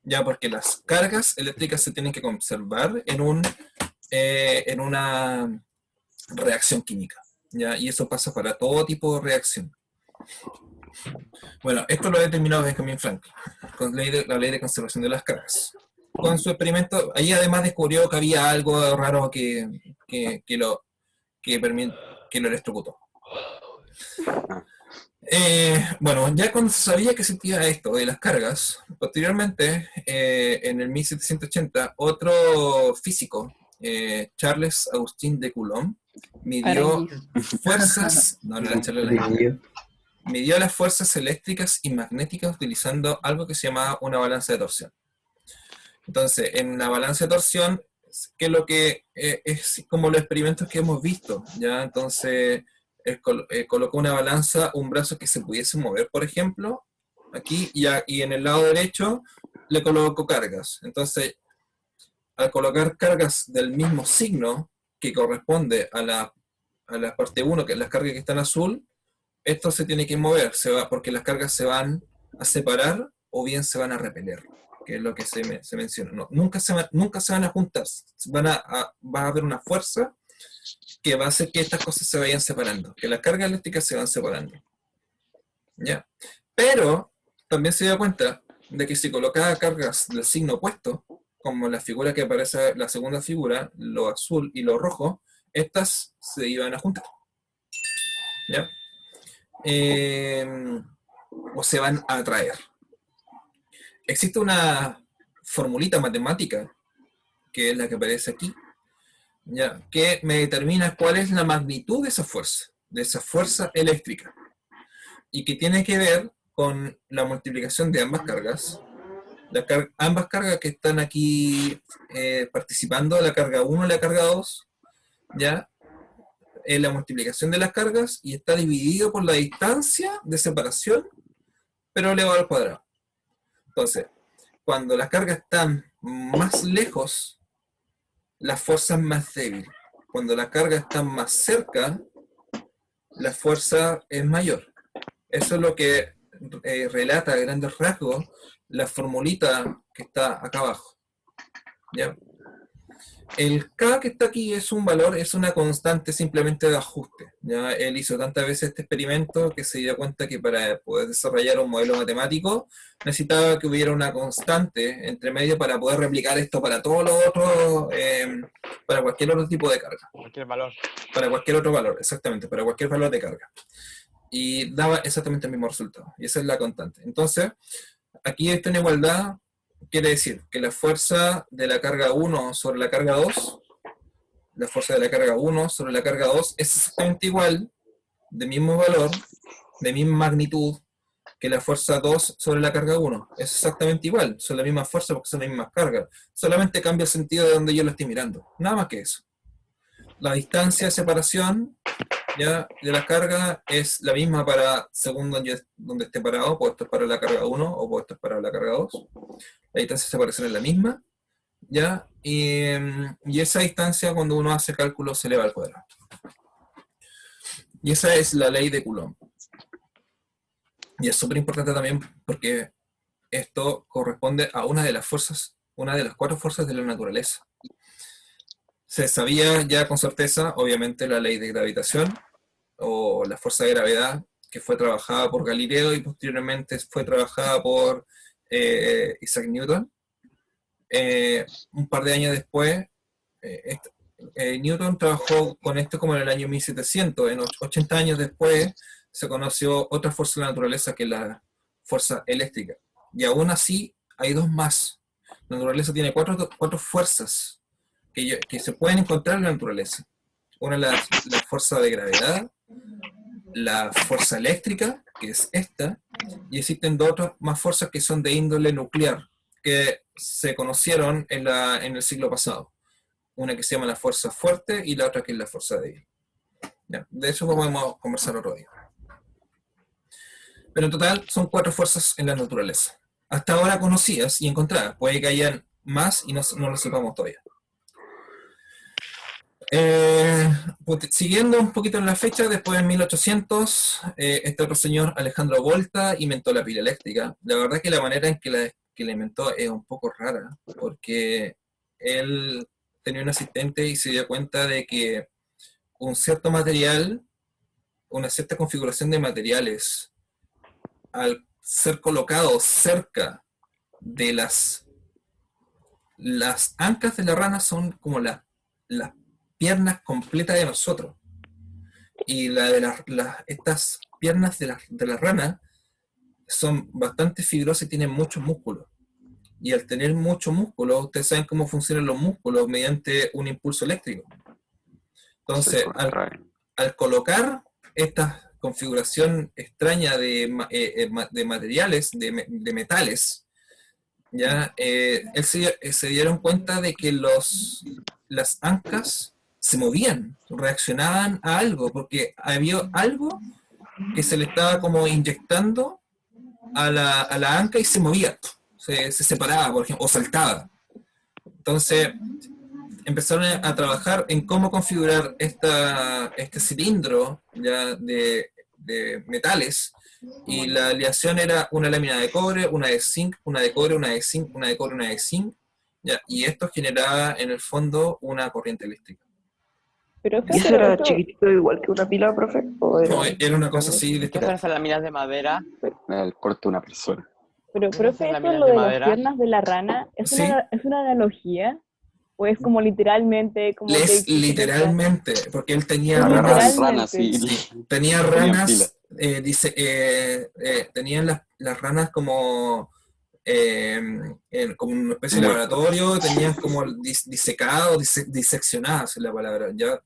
Ya, porque las cargas eléctricas se tienen que conservar en una reacción química. ¿Ya? Y eso pasa para todo tipo de reacción. Bueno, esto lo ha determinado Benjamin Franklin, con la ley de conservación de las cargas. Con su experimento, ahí además descubrió que había algo raro que lo electrocutó. Bueno, ya cuando se sabía que existía esto de las cargas, posteriormente, en el 1780, otro físico, Charles Augustin de Coulomb, midió fuerzas, midió las fuerzas eléctricas y magnéticas utilizando algo que se llamaba una balanza de torsión. Entonces, en una balanza de torsión, que es lo que es como los experimentos que hemos visto, ¿ya? Entonces, colocó una balanza, un brazo que se pudiese mover, por ejemplo, aquí, y en el lado derecho le colocó cargas. Entonces, al colocar cargas del mismo signo, que corresponde a la parte 1, que es la carga que está en azul, esto se tiene que mover, porque las cargas se van a separar o bien se van a repeler, que es lo que se menciona. No, nunca se van a juntar, va a haber una fuerza que va a hacer que estas cosas se vayan separando, que las cargas eléctricas se van separando. ¿Ya? Pero también se dio cuenta de que si colocaba cargas del signo opuesto, como la figura que aparece, la segunda figura, lo azul y lo rojo, estas se iban a juntar. ¿Ya? O se van a atraer. Existe una formulita matemática, que es la que aparece aquí, ¿ya? Que me determina cuál es la magnitud de esa fuerza eléctrica, y que tiene que ver con la multiplicación de ambas cargas. Ambas cargas que están aquí participando, la carga 1 y la carga 2, ¿ya? Es la multiplicación de las cargas y está dividido por la distancia de separación, pero elevado al cuadrado. Entonces, cuando las cargas están más lejos, la fuerza es más débil. Cuando las cargas están más cerca, la fuerza es mayor. Eso es lo que relata a grandes rasgos la formulita que está acá abajo. ¿Ya? El K que está aquí es un valor, es una constante simplemente de ajuste. ¿Ya? Él hizo tantas veces este experimento que se dio cuenta que para poder desarrollar un modelo matemático necesitaba que hubiera una constante entre medio para poder replicar esto para todos los otros, para cualquier otro tipo de carga. Cualquier valor. Para cualquier otro valor, exactamente, para cualquier valor de carga. Y daba exactamente el mismo resultado. Y esa es la constante. Entonces, aquí esto en igualdad quiere decir que la fuerza de la carga 1 sobre la carga 2, la fuerza de la carga 1 sobre la carga 2 es exactamente igual, de mismo valor, de misma magnitud, que la fuerza 2 sobre la carga 1. Es exactamente igual, son la misma fuerza porque son las mismas cargas. Solamente cambia el sentido de donde yo lo estoy mirando. Nada más que eso. La distancia de separación, ¿ya?, de la carga es la misma para según donde esté parado. Puedo estar para la carga 1 o puedo estar para la carga 2. La distancia de separación es la misma, ¿ya? Y esa distancia cuando uno hace cálculo se eleva al cuadrado. Y esa es la ley de Coulomb. Y es súper importante también porque esto corresponde a una de las fuerzas, una de las 4 fuerzas de la naturaleza. Se sabía ya con certeza, obviamente, la ley de gravitación, o la fuerza de gravedad, que fue trabajada por Galileo y posteriormente fue trabajada por Isaac Newton. Un par de años después, Newton trabajó con esto como en el año 1700. En 80 años después se conoció otra fuerza de la naturaleza que es la fuerza eléctrica. Y aún así hay 2 más. La naturaleza tiene 4 fuerzas que se pueden encontrar en la naturaleza. Una es la fuerza de gravedad, la fuerza eléctrica, que es esta, y existen 2 otras más fuerzas que son de índole nuclear, que se conocieron en el siglo pasado. Una que se llama la fuerza fuerte y la otra que es la fuerza débil. Ya, de eso podemos conversar otro día. Pero en total son 4 fuerzas en la naturaleza. Hasta ahora conocidas y encontradas. Puede que hayan más y no lo sepamos todavía. Siguiendo un poquito en la fecha, después en 1800, este otro señor, Alejandro Volta, inventó la pila eléctrica. La verdad es que la manera en que la inventó es un poco rara, porque él tenía un asistente y se dio cuenta de que un cierto material, una cierta configuración de materiales, al ser colocado cerca de las ancas de la rana, son como las piernas completas de nosotros. Y estas piernas de la rana son bastante fibrosas y tienen muchos músculos. Y al tener mucho músculo, ustedes saben cómo funcionan los músculos mediante un impulso eléctrico. Entonces, al colocar esta configuración extraña de materiales, de metales, ya se dieron cuenta de que las ancas se movían, reaccionaban a algo, porque había algo que se le estaba como inyectando a la anca y se movía, se separaba, por ejemplo, o saltaba. Entonces empezaron a trabajar en cómo configurar este cilindro ya de metales, y la aleación era una lámina de cobre, una de zinc, una de cobre, una de zinc, una de cobre, una de zinc, ya, y esto generaba en el fondo una corriente eléctrica. ¿Pero eso era chiquitito igual que una pila, profe? No, era una cosa así de ¿Qué son esas láminas de madera? El corte de una persona. Pero, profe, ¿eso lo de las piernas de la rana es, ¿Sí? es una analogía? ¿O es como literal,mente? Como Literalmente, porque él tenía ranas. Sí. Tenía ranas, tenían las ranas como una especie de laboratorio, tenían como diseccionadas en la palabra, ya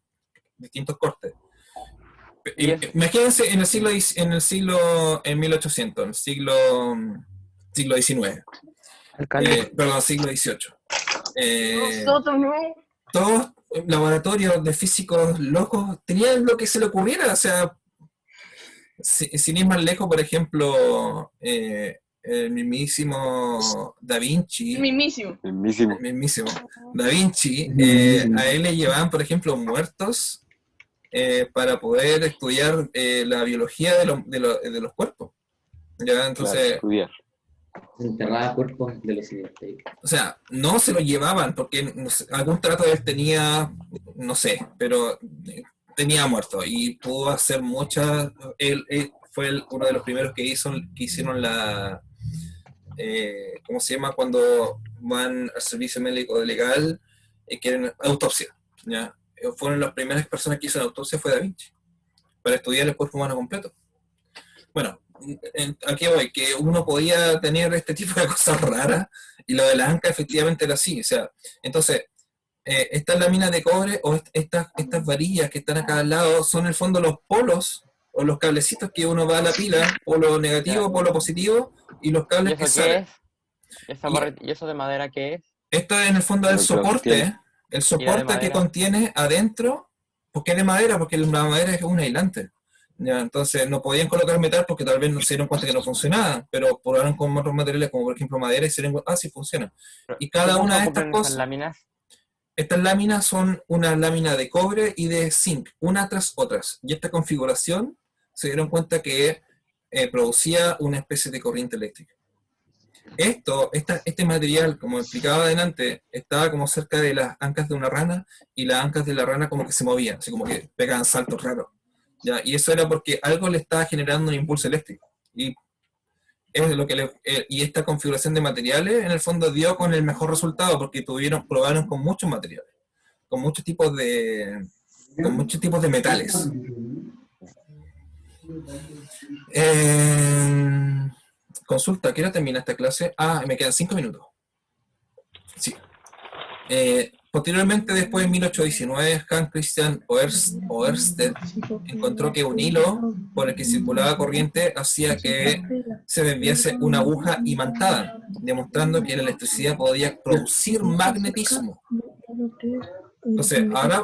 distintos cortes. Imagínense en 1800, en el siglo XIX. Perdón, siglo XVIII. Todos laboratorios de físicos locos tenían lo que se le ocurriera, o sea, sin ir más lejos, por ejemplo, el mismísimo Da Vinci. Mismísimo. Da Vinci, a él le llevaban, por ejemplo, muertos para poder estudiar la biología de los cuerpos. ¿Ya? Entonces, claro, Enterraba cuerpos de los siguientes. O sea, no se lo llevaban porque no sé, algún trato de él tenía, no sé, pero tenía muerto y pudo hacer muchas. Él fue uno de los primeros que hicieron la. ¿Cómo se llama? Cuando van al servicio médico legal y quieren autopsia. ¿Ya? Fueron las primeras personas que hizo la autopsia, fue Da Vinci, para estudiar el cuerpo humano completo. Bueno, aquí voy, que uno podía tener este tipo de cosas raras, y lo de la anca efectivamente era así. O sea, entonces, estas láminas de cobre o estas varillas que están acá al lado son en el fondo los polos o los cablecitos que uno va a la pila, polo negativo, polo positivo, y los ¿Y cables eso que qué salen. es? ¿Y eso de madera qué es? Esto es en el fondo el soporte, el ¿Y soporte de que madera? contiene adentro. ¿Por qué de madera? Porque la madera es un aislante. ¿Ya? Entonces no podían colocar metal porque tal vez no se dieron cuenta que no funcionaba, pero probaron con otros materiales como por ejemplo madera y se dieron cuenta, sí funciona. Y cada ¿Cómo una se de estas ocupan esas cosas, láminas? estas láminas son una lámina de cobre y de zinc, una tras otras. Y esta configuración se dieron cuenta que producía una especie de corriente eléctrica. Este material, como explicaba adelante, estaba como cerca de las ancas de una rana, y las ancas de la rana como que se movían, así como que pegaban saltos raros. ¿Ya? Y eso era porque algo le estaba generando un impulso eléctrico. Y, es lo que y esta configuración de materiales en el fondo dio con el mejor resultado, porque probaron con muchos materiales, con muchos tipos de metales. Consulta, ¿quiero terminar esta clase? Me quedan 5 minutos. Sí. Posteriormente, después en 1819, Hans Christian Ørsted encontró que un hilo por el que circulaba corriente hacía que se desviase una aguja imantada, demostrando que la electricidad podía producir magnetismo. Entonces, ahora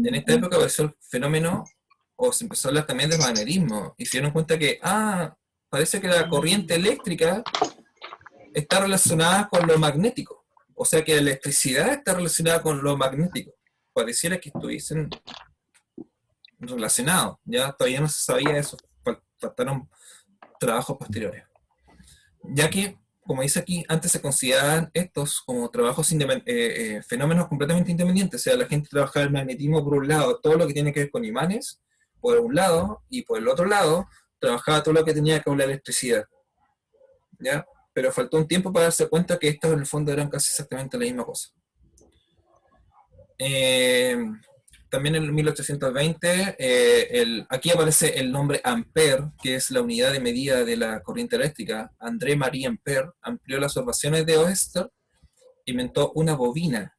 en esta época apareció el fenómeno, o se empezó a hablar también de magnetismo, y se dieron cuenta que, parece que la corriente eléctrica está relacionada con lo magnético. O sea que la electricidad está relacionada con lo magnético. Pareciera que estuviesen relacionados. Ya todavía no se sabía eso. Faltaron trabajos posteriores. Ya que, como dice aquí, antes se consideraban estos como trabajos fenómenos completamente independientes. O sea, la gente trabajaba el magnetismo por un lado, todo lo que tiene que ver con imanes, por un lado, y por el otro lado, trabajaba todo lo que tenía que ver con la electricidad. ¿Ya? Pero faltó un tiempo para darse cuenta que estos en el fondo eran casi exactamente la misma cosa. También en 1820, aquí aparece el nombre Ampère, que es la unidad de medida de la corriente eléctrica. André-Marie Ampère amplió las observaciones de Oersted, inventó una bobina,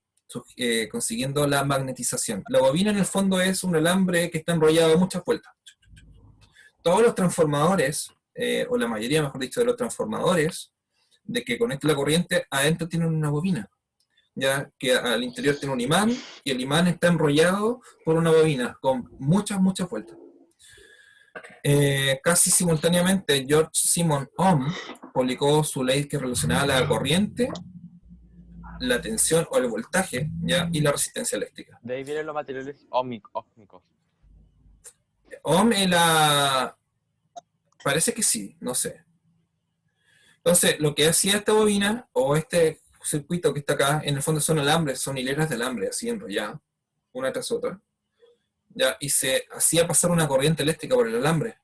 consiguiendo la magnetización. La bobina en el fondo es un alambre que está enrollado a muchas vueltas. Todos los transformadores, o la mayoría, mejor dicho, de los transformadores, de que conecta la corriente, adentro tienen una bobina, ya que al interior tiene un imán, y el imán está enrollado por una bobina, con muchas vueltas. Casi simultáneamente, George Simon Ohm publicó su ley que relacionaba la corriente, la tensión o el voltaje, ¿ya? Y la resistencia eléctrica. De ahí vienen los materiales óhmicos. Ohm parece que sí, no sé. Entonces, lo que hacía esta bobina, o este circuito que está acá, en el fondo son alambres, son hileras de alambre, así enrolladas, una tras otra, ¿ya? Y se hacía pasar una corriente eléctrica por el alambre.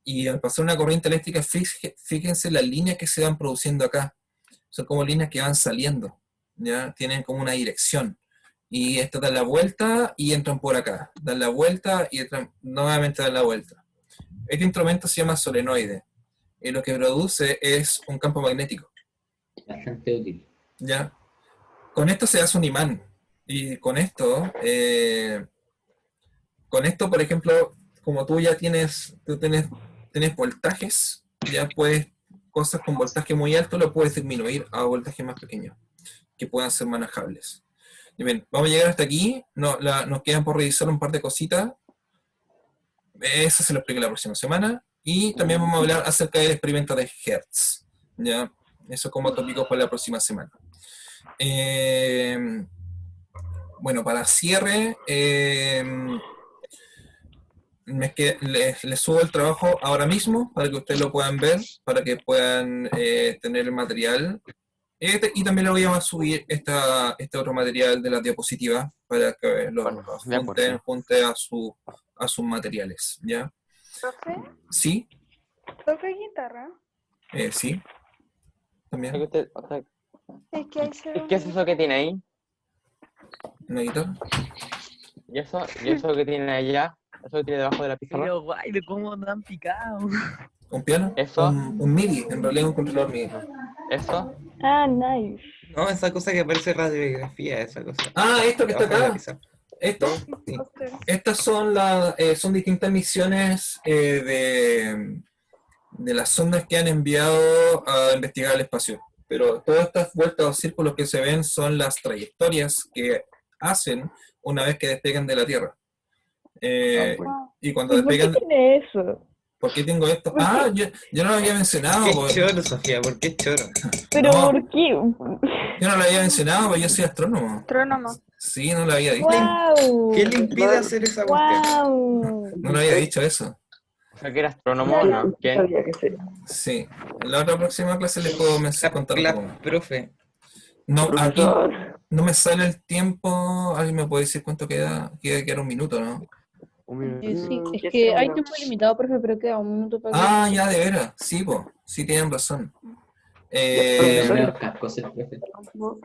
Y al pasar una corriente eléctrica, fíjense las líneas que se van produciendo acá. Son como líneas que van saliendo, ¿ya? Tienen como una dirección. Y estas dan la vuelta y entran por acá. Dan la vuelta y entran, nuevamente dan la vuelta. Este instrumento se llama solenoide. Y lo que produce es un campo magnético. Bastante útil. ¿Ya? Con esto se hace un imán. Y con esto, por ejemplo, como tú ya tienes voltajes, ya puedes, cosas con voltaje muy alto lo puedes disminuir a voltajes más pequeños, que puedan ser manejables. Y bien, vamos a llegar hasta aquí. Nos quedan por revisar un par de cositas. Eso se lo explico la próxima semana. Y también vamos a hablar acerca del experimento de Hertz. ¿Ya? Eso como tópico para la próxima semana. Bueno, para cierre, les subo el trabajo ahora mismo para que ustedes lo puedan ver, para que puedan tener el material. Y también le voy a subir este otro material de las diapositivas para que lo junte a sus materiales, ¿ya? ¿Profe? ¿Sí? ¿Toca guitarra? Sí. También. Es que ahí se ve ¿Qué es eso que tiene ahí? ¿Una guitarra? ¿Y eso que tiene allá? ¿Eso que tiene debajo de la pizarra? Pero guay, de cómo andan picados. ¿Un piano? ¿Eso? Un MIDI, en realidad un controlador MIDI. ¿Eso? Ah, nice. No, esa cosa que parece radiografía, esa cosa. Ah, esto que está Debajo de la acá. pizarra. Esto. Sí. Estas son distintas misiones de las sondas que han enviado a investigar el espacio. Pero todas estas vueltas o círculos que se ven son las trayectorias que hacen una vez que despegan de la Tierra. Y cuando ¿Por qué despegan... tiene eso? ¿Por qué tengo esto? Ah, yo no lo había mencionado. ¿Qué choro, Sofía? ¿Por qué choro? ¿Pero No. por qué? Yo no lo había mencionado, porque yo soy astrónomo. Astrónomo. Sí, no lo había dicho. ¡Wow! ¿Qué le impide hacer esa cuestión? ¡Wow! No lo había dicho eso. O sea, que era astrónomo, ¿no? ¿Quién? Sí. En la otra próxima clase les puedo contar La cómo. profe. No, aquí no me sale el tiempo. ¿Alguien me puede decir cuánto queda? Queda un minuto, ¿no? Sí, es que hay tiempo limitado, profe, pero queda un minuto para que... Ah, ya, de veras. Sí, po. Sí, tienen razón.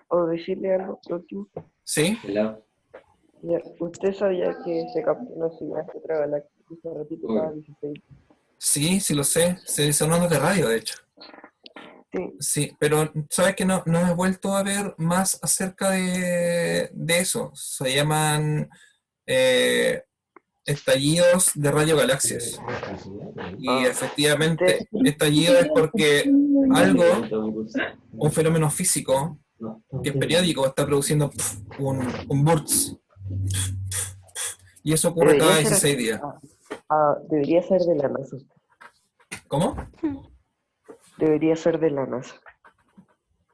¿O decirle algo próximo? ¿Sí? Ya, ¿usted sabía que se capturó una señal de otra galaxia hace ratito cada 16? Sí, lo sé. Son ondas de radio, de hecho. Sí, pero sabes que no he vuelto a ver más acerca de eso. Se llaman estallidos de radiogalaxias. Y efectivamente, estallido es porque un fenómeno físico, que es periódico, está produciendo un burst. Y eso ocurre cada 16 días. Debería ser de la NASA. ¿Cómo? Debería ser de la NASA.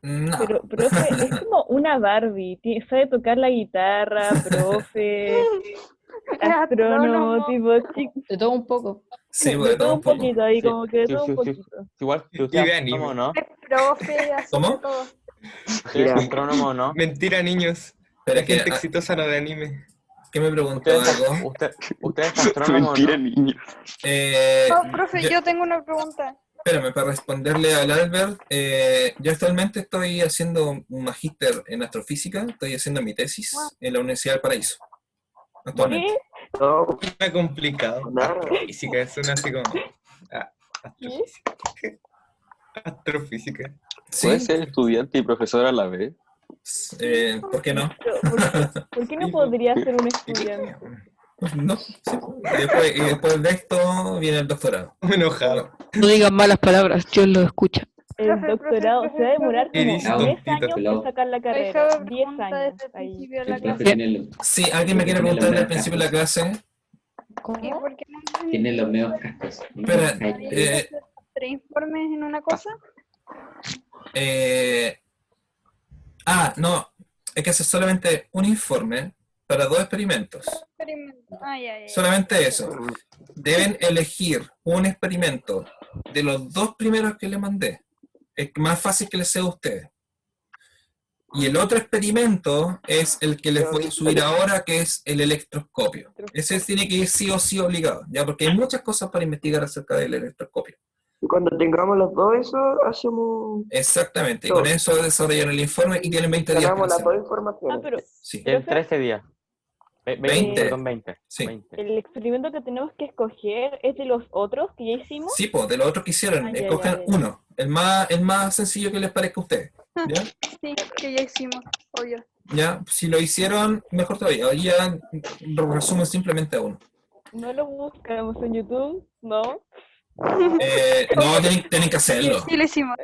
No. Pero, profe, es como una Barbie. Sabe tocar la guitarra, profe, astrónomo, tipo, de todo un poco. Sí, de todo un poquito ahí, como que de todo un poquito. Igual que usted es astrónomo, ¿no? Profe, hace ¿Cómo? de todo. ¿Usted es astrónomo, no? Mentira, niños. Espera, La gente exitosa no de anime. ¿Qué me preguntó algo? ¿Usted es astrónomo, Mentira, no? niño. Profe, yo tengo una pregunta. Espérame, para responderle al Albert, yo actualmente estoy haciendo un magíster en astrofísica, estoy haciendo mi tesis en la Universidad del Paraíso. Actualmente. No, es complicado. Astrofísica, suena así como... astrofísica. Astrofísica. ¿Puede ser estudiante y profesor a la vez? ¿Por qué no? ¿Por qué no podría ser un estudiante? No, sí. Y después de esto viene el doctorado. Enojado. No digan malas palabras, Dios lo escucha. El doctorado se va a demorar como 10 años en sacar la carrera. Dejaba 10 pregunta años. desde el Ahí. principio de la clase. Sí, ¿alguien me quiere preguntar al principio de la clase? ¿Y por qué no Tiene los medios cascos. Espera, tres informes en una cosa? No, hay que hacer solamente un informe para 2 experimentos. Solamente eso. Deben elegir un experimento de los 2 primeros que le mandé. Es más fácil que les sea a ustedes. Y el otro experimento es el que les voy a subir ahora, que es el electroscopio. Ese tiene que ir sí o sí obligado, ¿ya? Porque hay muchas cosas para investigar acerca del electroscopio. Y cuando tengamos los dos, eso hacemos... Exactamente, y con eso desarrollan el informe y tienen 20 días. Ganamos para las dos hacerlo. informaciones. Pero, Sí. En 13 días. 20. Perdón, 20. Sí. 20. el experimento que tenemos que escoger es de los otros que ya hicimos. Sí, pues, de los otros que hicieron, Ah, ya, escogen ya, ya. uno, el más sencillo que les parezca a ustedes. ¿Ya? Sí, que ya hicimos, obvio. ¿Ya? Si lo hicieron, mejor todavía. Hoy ya lo resumen simplemente a uno. No lo buscamos en YouTube, ¿no? No, tienen que hacerlo. Sí, lo hicimos.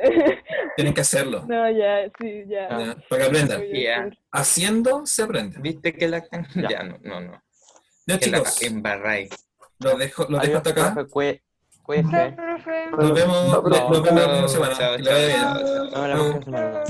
Tienen que hacerlo. No, ya, sí, ya. ¿Ya? Para que aprendan. Ya. Haciendo, se aprende. ¿Viste que la... Ya, no. Ya, Que la chicos, embarráis. los dejo hasta acá. Profe, cuídese. Profe. Nos vemos la próxima semana. Chao, Que le vaya bien. chao, chao. Nos vemos la próxima semana.